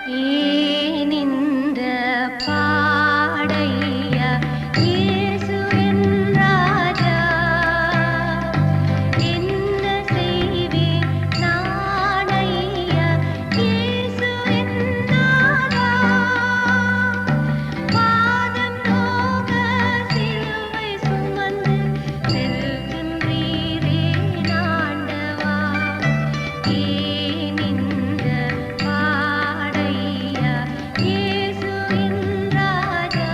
ஏனிந்த பாடையா இயேசுவின் ராஜா, என்ன செய்வேன் நானையா இயேசுவின் நாதா, பாதம் நோக சிலுவை சுமந்து செல்கின்றீரே ஆண்டவா, ஏனிந்த பாடையா இயேசுவின் ராஜா.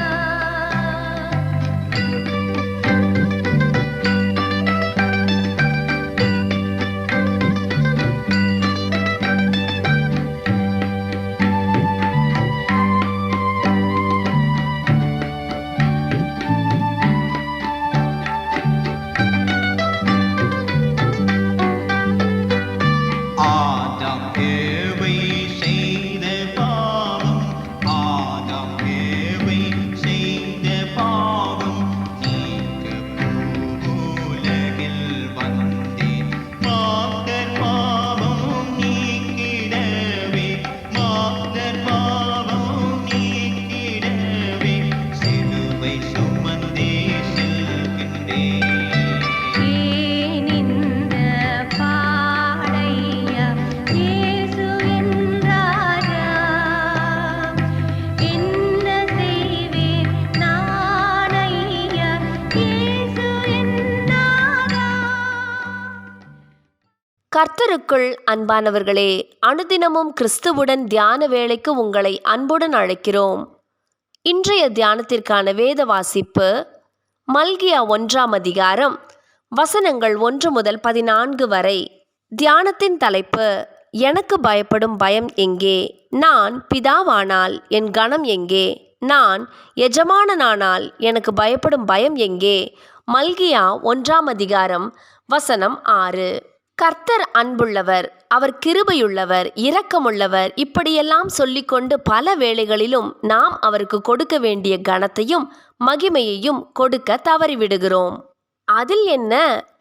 ஆதாம் ஏவை செய்த பாவம், ஆதாம் ஏவை செய்த பாவம் நீக்க பூவுலகில் வந்தேன். மாந்தர் பாவம் நீக்கிடவே, மாந்தர் பாவம் நீக்கிடவே சிலுவை சுமந்தே செல்கின்றேன். ஏனிந்த பாடையா இயேசுவின் ராஜா, என்ன செய்வேன் நானையா இயேசுவின் நாதா. கர்த்தருக்குள் அன்பானவர்களே, அனுதினமும் கிறிஸ்துவுடன் தியான வேளைக்கு உங்களை அன்புடன் அழைக்கிறோம். இன்றைய தியானத்திற்கான வேத வாசிப்பு மல்கியா 1ஆம் அதிகாரம் வசனங்கள் 1 முதல் 14 வரை. தியானத்தின் தலைப்பு, எனக்கு பயப்படும் பயம் எங்கே? நான் பிதாவானால் என் கனம் எங்கே? நான் எஜமானனானால் எனக்கு பயப்படும் பயம் எங்கே? மல்கியா 1ஆம் அதிகாரம் வசனம் 6. கர்த்தர் அன்புள்ளவர், அவர் கிருபையுள்ளவர், இரக்கமுள்ளவர், இப்படியெல்லாம் சொல்லிக்கொண்டு பல வேளைகளிலும் நாம் அவருக்கு கொடுக்க வேண்டிய கனத்தையும் மகிமையையும் கொடுக்க தவறிவிடுகிறோம். அதில் என்ன,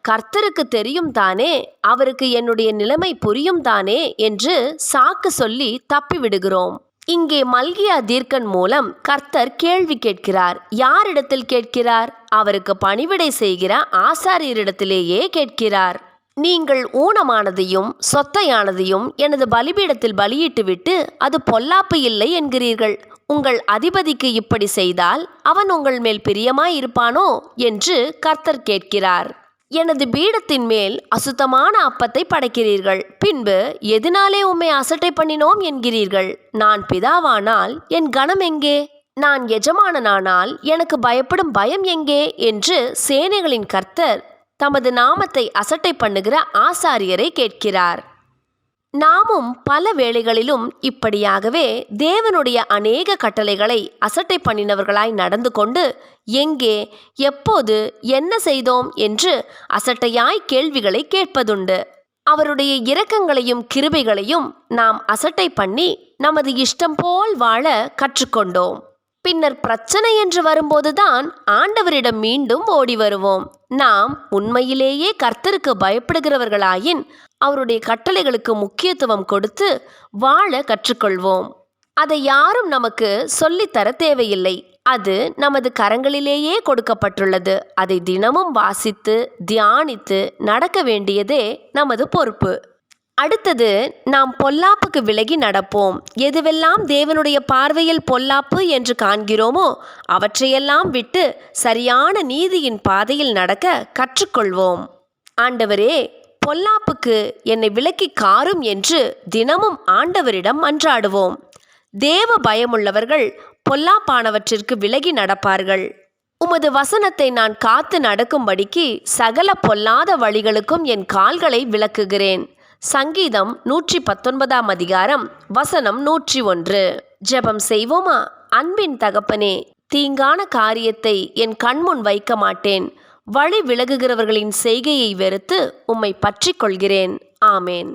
கர்த்தருக்கு தெரியும் தானே, அவருக்கு என்னுடைய நிலைமை புரியும் தானே என்று சாக்கு சொல்லி தப்பிவிடுகிறோம். இங்கே மல்கியா தீர்க்கன் மூலம் கர்த்தர் கேள்வி கேட்கிறார். யாரிடத்தில் கேட்கிறார்? அவருக்கு பணிவிடை செய்கிற ஆசாரியரிடத்திலேயே கேட்கிறார். நீங்கள் ஊனமானதையும் சொத்தையானதையும் எனது பலிபீடத்தில் பலியிட்டுவிட்டு அது பொல்லாப்பு இல்லை என்கிறீர்கள். உங்கள் அதிபதிக்கு இப்படி செய்தால் அவன் உங்கள் மேல் பிரியமாயிருப்பானோ என்று கர்த்தர் கேட்கிறார். எனது பீடத்தின் மேல் அசுத்தமான அப்பத்தை படைக்கிறீர்கள், பின்பு எதனாலே உம்மை அசட்டை பண்ணினோம் என்கிறீர்கள். நான் பிதாவானால் என் கனம் எங்கே? நான் எஜமானனானால் எனக்கு பயப்படும் பயம் எங்கே என்று சேனைகளின் கர்த்தர் தமது நாமத்தை அசட்டை பண்ணுகிற ஆசாரியரை கேட்கிறார். நாமும் பல வேளைகளிலும் இப்படியாகவே தேவனுடைய அநேக கட்டளைகளை அசட்டை பண்ணினவர்களாய் நடந்து கொண்டு எங்கே, எப்போது, என்ன செய்தோம் என்று அசட்டையாய் கேள்விகளை கேட்பதுண்டு. அவருடைய இரக்கங்களையும் கிருபைகளையும் நாம் அசட்டை பண்ணி நமது இஷ்டம் போல் வாழ கற்றுக்கொண்டோம். பின்னர் பிரச்சனை என்று வரும்போதுதான் ஆண்டவரிடம் மீண்டும் ஓடி வருவோம். நாம் உண்மையிலேயே கர்த்தருக்கு பயப்படுகிறவர்களாயின் அவருடைய கட்டளைகளுக்கு முக்கியத்துவம் கொடுத்து வாழ கற்றுக்கொள்வோம். அதை யாரும் நமக்கு சொல்லித்தர தேவையில்லை. அது நமது கரங்களிலேயே கொடுக்கப்பட்டுள்ளது. அதை தினமும் வாசித்து தியானித்து நடக்க வேண்டியதே நமது பொறுப்பு. அடுத்தது, நாம் பொல்லாப்புக்கு விலகி நடப்போம். எதுவெல்லாம் தேவனுடைய பார்வையில் பொல்லாப்பு என்று காண்கிறோமோ அவற்றையெல்லாம் விட்டு சரியான நீதியின் பாதையில் நடக்க கற்றுக்கொள்வோம். ஆண்டவரே, பொல்லாப்புக்கு என்னை விலக்கி காரும் என்று தினமும் ஆண்டவரிடம் மன்றாடுவோம். தேவ பயமுள்ளவர்கள் பொல்லாப்பானவற்றிற்கு விலகி நடப்பார்கள். உமது வசனத்தை நான் காத்து நடக்கும்படிக்கு சகல பொல்லாத வழிகளுக்கும் என் கால்களை விலக்குகிறேன். சங்கீதம் 119ஆம் அதிகாரம் வசனம் 101. ஜெபம் செய்வோமா? அன்பின் தகப்பனே, தீங்கான காரியத்தை என் கண்முன் வைக்க மாட்டேன். வழி விலகுகிறவர்களின் செய்கையை வெறுத்து உம்மை பற்றிக் கொள்கிறேன். ஆமேன்.